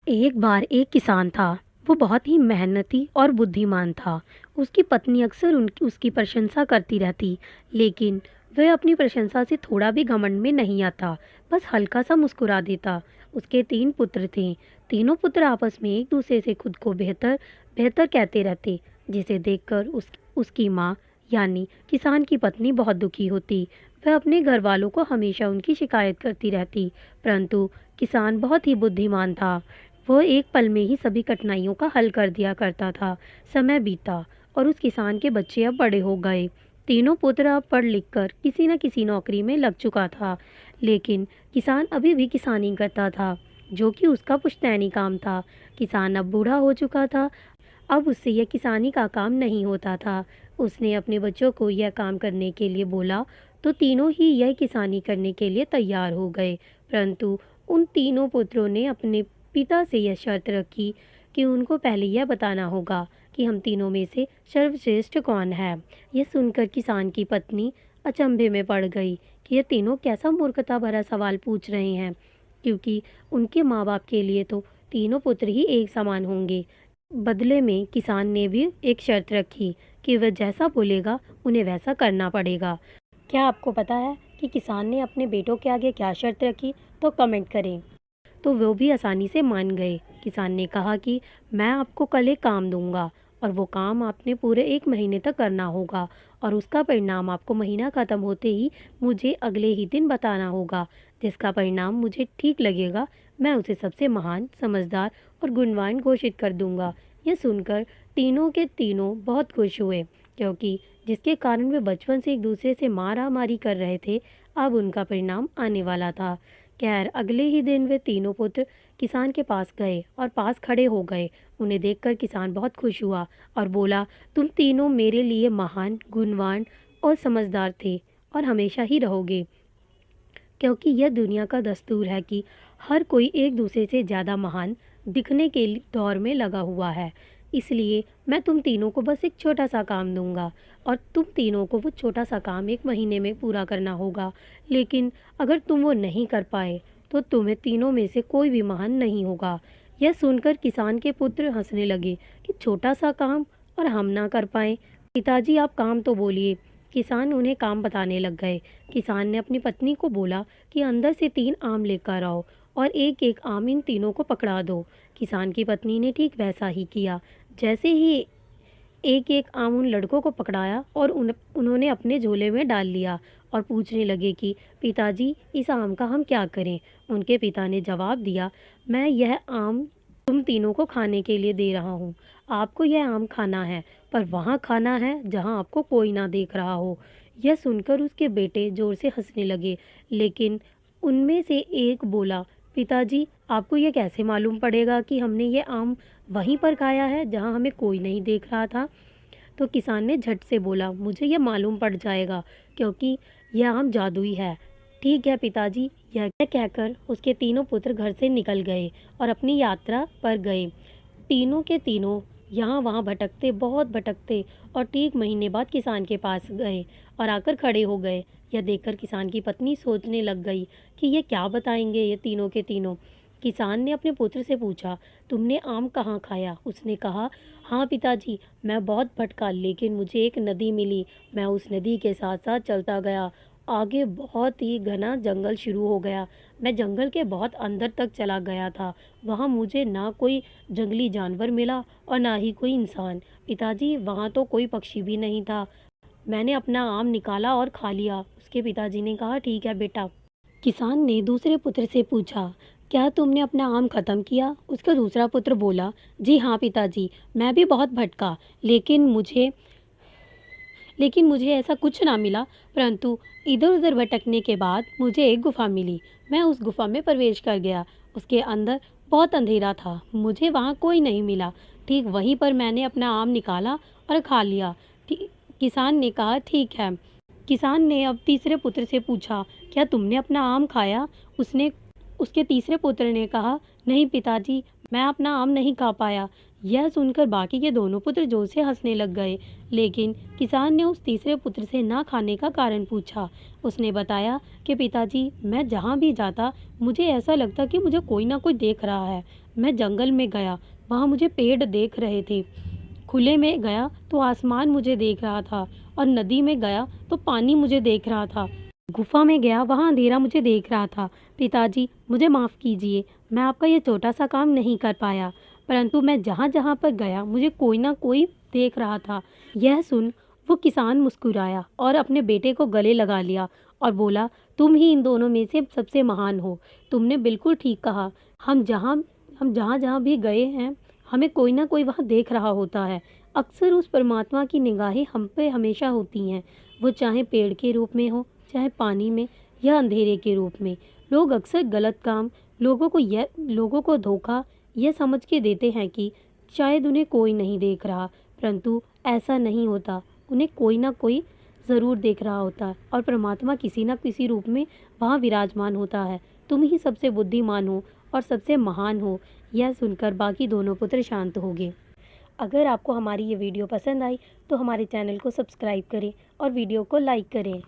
एक बार एक किसान था। वो बहुत ही मेहनती और बुद्धिमान था। उसकी पत्नी अक्सर उनकी उसकी प्रशंसा करती रहती, लेकिन वह अपनी प्रशंसा से थोड़ा भी घमंड में नहीं आता, बस हल्का सा मुस्कुरा देता। उसके 3 पुत्र थे। तीनों पुत्र आपस में एक दूसरे से खुद को बेहतर बेहतर कहते रहते, जिसे देखकर उसकी माँ यानी किसान की पत्नी बहुत दुखी होती। वह अपने घर वालों को हमेशा उनकी शिकायत करती रहती, परंतु किसान बहुत ही बुद्धिमान था। वो एक पल में ही सभी कठिनाइयों का हल कर दिया करता था। समय बीता और उस किसान के बच्चे अब बड़े हो गए। तीनों पुत्र अब पढ़ लिख कर किसी न किसी नौकरी में लग चुका था, लेकिन किसान अभी भी किसानी करता था, जो कि उसका पुश्तैनी काम था। किसान अब बूढ़ा हो चुका था। अब उससे यह किसानी का काम नहीं होता था। उसने अपने बच्चों को यह काम करने के लिए बोला, तो तीनों ही यह किसानी करने के लिए तैयार हो गए। परंतु उन तीनों पुत्रों ने अपने पिता से यह शर्त रखी कि उनको पहले यह बताना होगा कि हम तीनों में से सर्वश्रेष्ठ कौन है। यह सुनकर किसान की पत्नी अचंभे में पड़ गई कि यह तीनों कैसा मूर्खता भरा सवाल पूछ रहे हैं, क्योंकि उनके माँ बाप के लिए तो तीनों पुत्र ही एक समान होंगे। बदले में किसान ने भी एक शर्त रखी कि वह जैसा बोलेगा उन्हें वैसा करना पड़ेगा। क्या आपको पता है कि किसान ने अपने बेटों के आगे क्या शर्त रखी? तो कमेंट करें। तो वो भी आसानी से मान गए। किसान ने कहा कि मैं आपको कल एक काम दूंगा, और वो काम आपने पूरे 1 महीने तक करना होगा, और उसका परिणाम आपको महीना खत्म होते ही मुझे अगले ही दिन बताना होगा। जिसका परिणाम मुझे ठीक लगेगा, मैं उसे सबसे महान, समझदार और गुणवान घोषित कर दूंगा। यह सुनकर तीनों के तीनों बहुत खुश हुए, क्योंकि जिसके कारण वे बचपन से एक दूसरे से मारा मारी कर रहे थे, अब उनका परिणाम आने वाला था। खैर, अगले ही दिन वे तीनों पुत्र किसान के पास गए और पास खड़े हो गए। उन्हें देखकर किसान बहुत खुश हुआ और बोला, तुम तीनों मेरे लिए महान, गुणवान और समझदार थे, और हमेशा ही रहोगे, क्योंकि यह दुनिया का दस्तूर है कि हर कोई एक दूसरे से ज़्यादा महान दिखने के दौर में लगा हुआ है। इसलिए मैं तुम तीनों को बस एक छोटा सा काम दूंगा, और तुम तीनों को वो छोटा सा काम 1 महीने में पूरा करना होगा। लेकिन अगर तुम वो नहीं कर पाए, तो तुम्हें तीनों में से कोई भी महान नहीं होगा। यह सुनकर किसान के पुत्र हंसने लगे कि छोटा सा काम और हम ना कर पाए। पिताजी, आप काम तो बोलिए। किसान उन्हें काम बताने लग गए। किसान ने अपनी पत्नी को बोला कि अंदर से 3 आम लेकर आओ, और एक एक आम इन तीनों को पकड़ा दो। किसान की पत्नी ने ठीक वैसा ही किया। जैसे ही एक एक आम उन लड़कों को पकड़ाया और उन्होंने अपने झोले में डाल लिया, और पूछने लगे कि पिताजी, इस आम का हम क्या करें? उनके पिता ने जवाब दिया, मैं यह आम तुम तीनों को खाने के लिए दे रहा हूँ। आपको यह आम खाना है, पर वहाँ खाना है जहाँ आपको कोई ना देख रहा हो। यह सुनकर उसके बेटे जोर से हंसने लगे, लेकिन उनमें से एक बोला, पिताजी, आपको यह कैसे मालूम पड़ेगा कि हमने ये आम वहीं पर खाया है जहाँ हमें कोई नहीं देख रहा था? तो किसान ने झट से बोला, मुझे यह मालूम पड़ जाएगा, क्योंकि यह आम जादुई है। ठीक है पिताजी। यह कहकर उसके तीनों पुत्र घर से निकल गए और अपनी यात्रा पर गए। तीनों के तीनों यहाँ वहाँ भटकते, बहुत भटकते, और ठीक महीने बाद किसान के पास गए और आकर खड़े हो गए। यह देखकर किसान की पत्नी सोचने लग गई कि ये क्या बताएंगे ये तीनों के तीनों। किसान ने अपने पुत्र से पूछा, तुमने आम कहाँ खाया? उसने कहा, हाँ पिताजी, मैं बहुत भटका, लेकिन मुझे एक नदी मिली। मैं उस नदी के साथ साथ चलता गया। आगे बहुत ही घना जंगल शुरू हो गया। मैं जंगल के बहुत अंदर तक चला गया था। वहाँ मुझे ना कोई जंगली जानवर मिला और ना ही कोई इंसान। पिताजी, वहाँ तो कोई पक्षी भी नहीं था। मैंने अपना आम निकाला और खा लिया। उसके पिताजी ने कहा, ठीक है बेटा। किसान ने दूसरे पुत्र से पूछा, क्या तुमने अपना आम खत्म किया? उसका दूसरा पुत्र बोला, जी हाँ पिताजी, मैं भी बहुत भटका, लेकिन मुझे ऐसा कुछ ना मिला। परंतु इधर उधर भटकने के बाद मुझे एक गुफा मिली। मैं उस गुफा में प्रवेश कर गया। उसके अंदर बहुत अंधेरा था। मुझे वहाँ कोई नहीं मिला। ठीक वहीं पर मैंने अपना आम निकाला और खा लिया। किसान ने कहा, ठीक है। किसान ने अब तीसरे पुत्र से पूछा, क्या तुमने अपना आम खाया? उसके तीसरे पुत्र ने कहा, नहीं पिताजी, मैं अपना आम नहीं खा पाया। यह सुनकर बाकी के दोनों पुत्र जोर से हंसने लग गए। लेकिन किसान ने उस तीसरे पुत्र से ना खाने का कारण पूछा। उसने बताया कि पिताजी, मैं जहाँ भी जाता मुझे ऐसा लगता कि मुझे कोई ना कोई देख रहा है। मैं जंगल में गया, वहाँ मुझे पेड़ देख रहे थे। खुले में गया तो आसमान मुझे देख रहा था, और नदी में गया तो पानी मुझे देख रहा था। गुफा में गया, वहाँ अंधेरा मुझे देख रहा था। पिताजी, मुझे माफ़ कीजिए, मैं आपका ये छोटा सा काम नहीं कर पाया, परंतु मैं जहाँ जहाँ पर गया मुझे कोई ना कोई देख रहा था। यह सुन वो किसान मुस्कुराया और अपने बेटे को गले लगा लिया और बोला, तुम ही इन दोनों में से सबसे महान हो। तुमने बिल्कुल ठीक कहा। हम जहाँ हम जहाँ जहाँ भी गए हैं, हमें कोई ना कोई वहाँ देख रहा होता है। अक्सर उस परमात्मा की निगाहें हम पे हमेशा होती हैं, वो चाहे पेड़ के रूप में हो, चाहे पानी में, या अंधेरे के रूप में। लोग अक्सर गलत काम लोगों को धोखा यह समझ के देते हैं कि शायद उन्हें कोई नहीं देख रहा, परंतु ऐसा नहीं होता। उन्हें कोई ना कोई ज़रूर देख रहा होता है, और परमात्मा किसी न किसी रूप में वहाँ विराजमान होता है। तुम ही सबसे बुद्धिमान हो और सबसे महान हो। यह सुनकर बाकी दोनों पुत्र शांत हो गए। अगर आपको हमारी ये वीडियो पसंद आई तो हमारे चैनल को सब्सक्राइब करें और वीडियो को लाइक करें।